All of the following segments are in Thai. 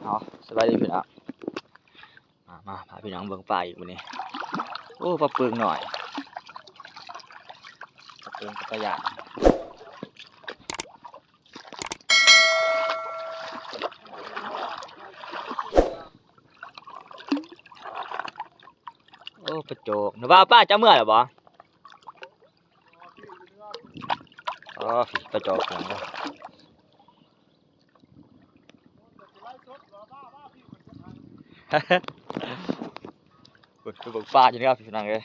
เอาสบายดีพี่น้องมาพาพี่น้องเบิ่งปลาอีกวันนี้โอ้ปลาปึงหน่อยปลาปึงกับปลาหยาดโอ้ปลาโจกหนูว่าป้าจะเมื่อหรอบ่อ๋อปลาโจกอย่างเดียวคือเบิ่งปลาอยู่นี่ครับพี่น้องเลย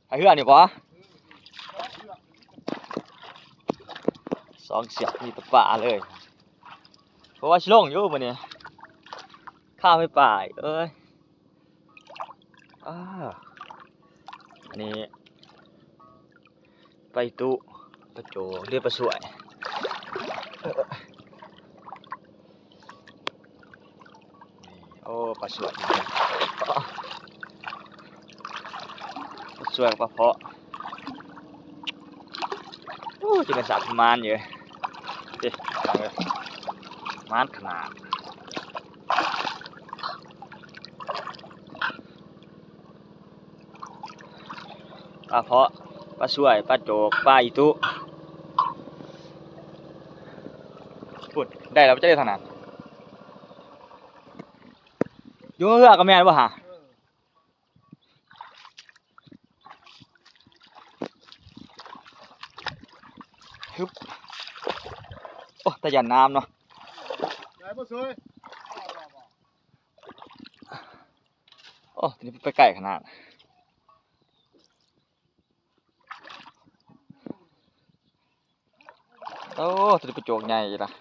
ไอ้เหือนี่บ่สองเสียบมีแต่ปลาเลยเพราะว่าชิลงอยู่มื้อนี้ข้าวไม่ปลาเอ้ยอันนี้ไปตุปลาโจเรียกปลาสวยโอ้ปลาสวยปลาสวยปลาเพาะโอ้จะเป็นสัตว์มานอยู่ดิฟังเลยมานขนาดปลาเพาะปลาสวยปลาโจกปลาอีตุพูดได้แล้วจะได้ขนาดอยู่เรือกับแม่นบ่ฮะฮึบโอ้แต่ยันน้ำเนาะโอ้ทีนี้ไปไกลขนาดโอ้ตัวนี้เป็นโจกใหญ่ละ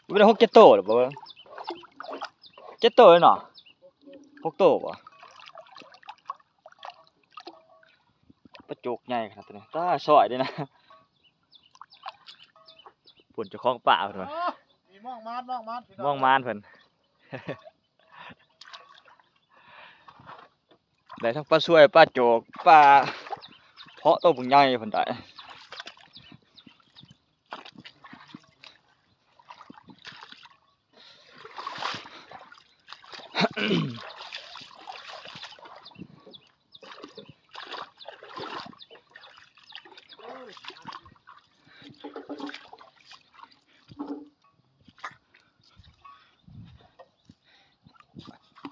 ไม่ได้6-7 โตหรอบ่7 โตเลยเนาะ6 โตบ่ปลาโจกใหญ่ขนาดนี้ตาซอยด้วยนะปุ่นเจ้าของป่าเพิ่นว่าม่องมานเพิ่น ได้ทั้งปลาสวยปลาโจกปลาเพาะตัวบึงใหญ่เพิ่นได้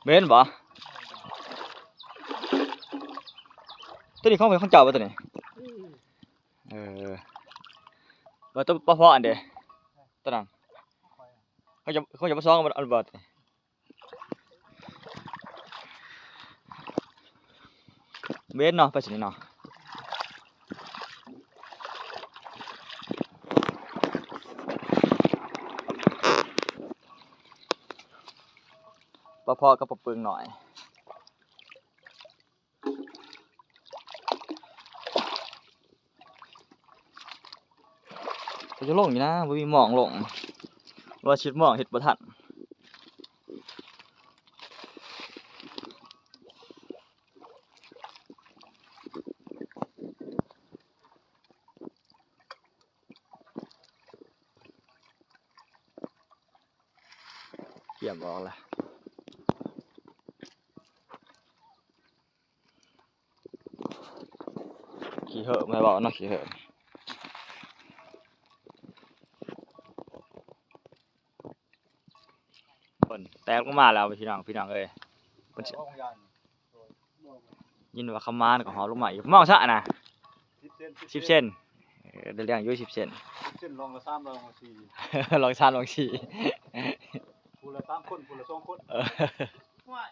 เม่นบ่ตัวนี้ของเจ้าบ่ตัวนี้ว่าตัวปลาเพาะอันเด้ตัวนั้นเขาจะมาซ้องอันบ่เม่นเนาะไปสิเนาะปลาเพาะกับปลาปึงหน่อยจะลงอยู่นะบ่มีหมองลงว่าชิดหมองเฮ็ดบ่ทันเกี่ยมออกละขี้เหอะไม่บอกเนาะขี้เหอะแตกมาแล้วพี่น้องเอ้ยยินว่าคำมานกับหอลงมาอีกมองซะนะ10 เซนเดี๋ยวเลี้ยงอยู่10 เซนลองละ3ลองละ4ลอง3ลอง4ผู้ละ3คนผู้ละ2คนว้าย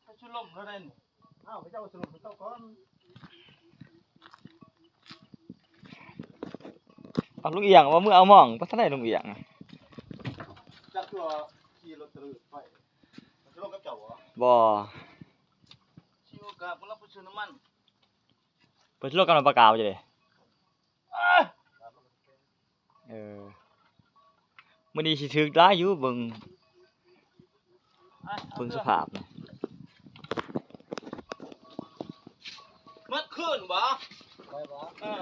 ถ้าชุล่มแล้วได้นี่อ้าวพระเจ้าสรุปพระเจ้าก่อนเอาลุงเอียงว่ามือเอาหม่องบ่ทันได้ลุงเอียงจักตัวขี่รถตะลึไปชุล่มกับเจ้าบ่ชิวกับบ่รับผู้ซื้อน้ำมันเพิ่นโลกกำลังประกาศจะเด้มื้อนี้สิถึกหลายอยู่เบิ่งสภาพ คืนบ่ ไปบ่ เออ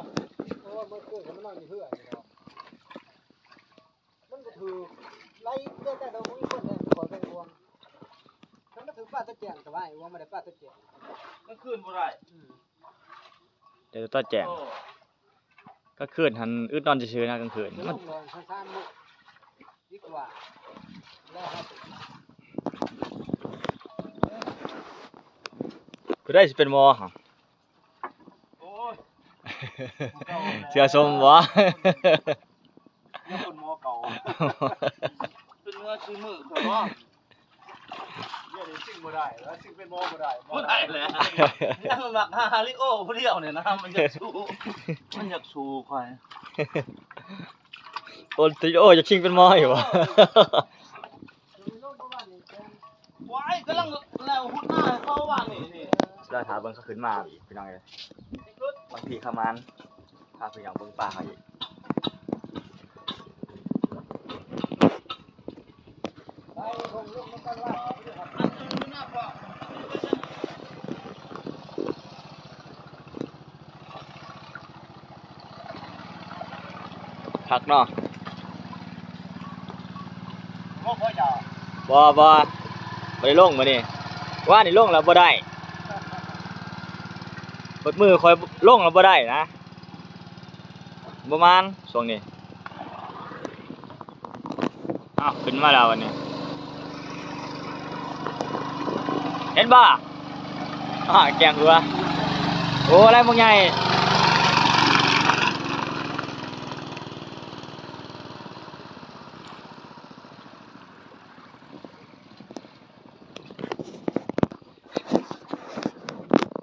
เพราะว่าเมื่อคืนมันนอนอยู่เพื่อนเนาะมันก็ถือไล่แต่เรามีคนเนี่ยขอเป็นห่วงมันก็ถือป้าตะแจงแต่ว่าไอ้ว่าไม่ได้ป้าตะแจง กลางคืนบ่ได้ เดี๋ยวต้อแจ้งก็คืนหันอึดนอนซื่อๆนะกลางคืน จะล มัน งนอนข้างๆมุกดีกว่าแล้วครับ ผู้ได้สิเป็นหมอหั่น โอ้ย เสื้อส้มบ่ ยังคนหมอเก่าเป็นเนื้อซื้อมือเขาบ่ เนี่ยเดี๋ยวซิ่งบ่ได้แล้วซิ่งเป็นหมอบ่ได้ บ่ได้แหละยังมักฮาริโอผู้เดียวเนี่ยนะมันอยากสู้ควาย โอนติโอจะชิงเป็นหมออยู่บ่ ควายกำลังแล้วหุ่นหน้าเขาว่านี่ ได้ถามเบิ่งเขาขึ้นมาอีกพี่น้องเอ้ยบางทีเข้ามานพาไปอย่างเบิ่งป่าเขาอีก ไปคงลูกมันกันว่า พักเนาะ บ่พอจะ บ่ได้ลงมื้อนี้ว่านี่ลงแล้วบ่ได้เปิดมือคอยลงแล้วบ่ได้นะประมาณช่วงนี้อ้าวขึ้นมาแล้ววันนี้เห็นบ่แกงเรือโอ้อะไรมึงใหญ่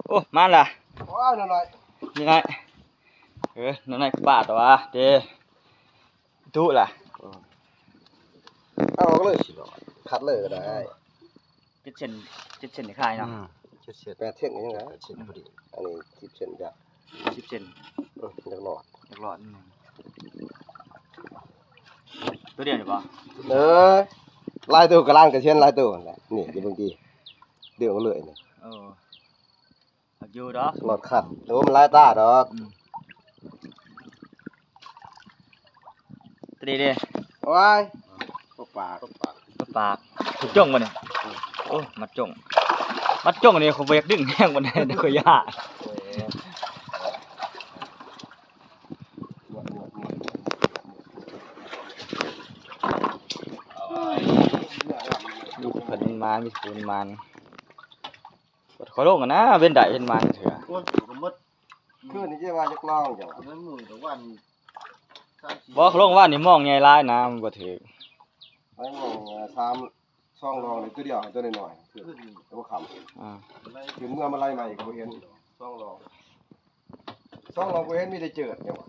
โอ้มาล่ะ ว้าวหน่อย ยังไงนั่นไงป่าตัวเด้ดูล่ะ เอาออกเลยคัดเลยก็ได้ เจ็ดเซนในค่ายเนาะ 8 เส้นยังไงเส้นพอดีอันนี้10 เส้นจ้ะ 10 เซน จักหลอด จักหลอดนึงตัวเดียวนี่บ่ ลายตัวกระล่างกระเช่นลายตัวนั่นแหละนี่อยู่บางทีเดือดเลยนี่ หักอยู่ดอก หลอดขัดโอ้มันลายตาดอก ตัวนี้เด้ ว้ายก็ปาก ตัวปากถูกจ้องบ่เนี่ยโอ้มัดจ้องนี่เขาบ่อยากดึงแห้งบ่ได้เดี๋ยวเขาย่ามีเพิ่นมามีปูนมันขอลงกันนะเว้นได้เห็นมันเถอะ โอ้ยก็หมด คือนี่จะว่าจะกล้องจัง นั้นมื้อก็วัน บ่เขาลงว่านี่มองใหญ่หลายนะมันบ่ถือ ไอ้งง3ช่องรองนี่ตัวเดียวตัวน้อยๆคือตัวขำ อ่า คือเมื่อมาไล่มาอีกบ่เห็นช่องรองบ่เห็นมีแต่เจิดจังหวะ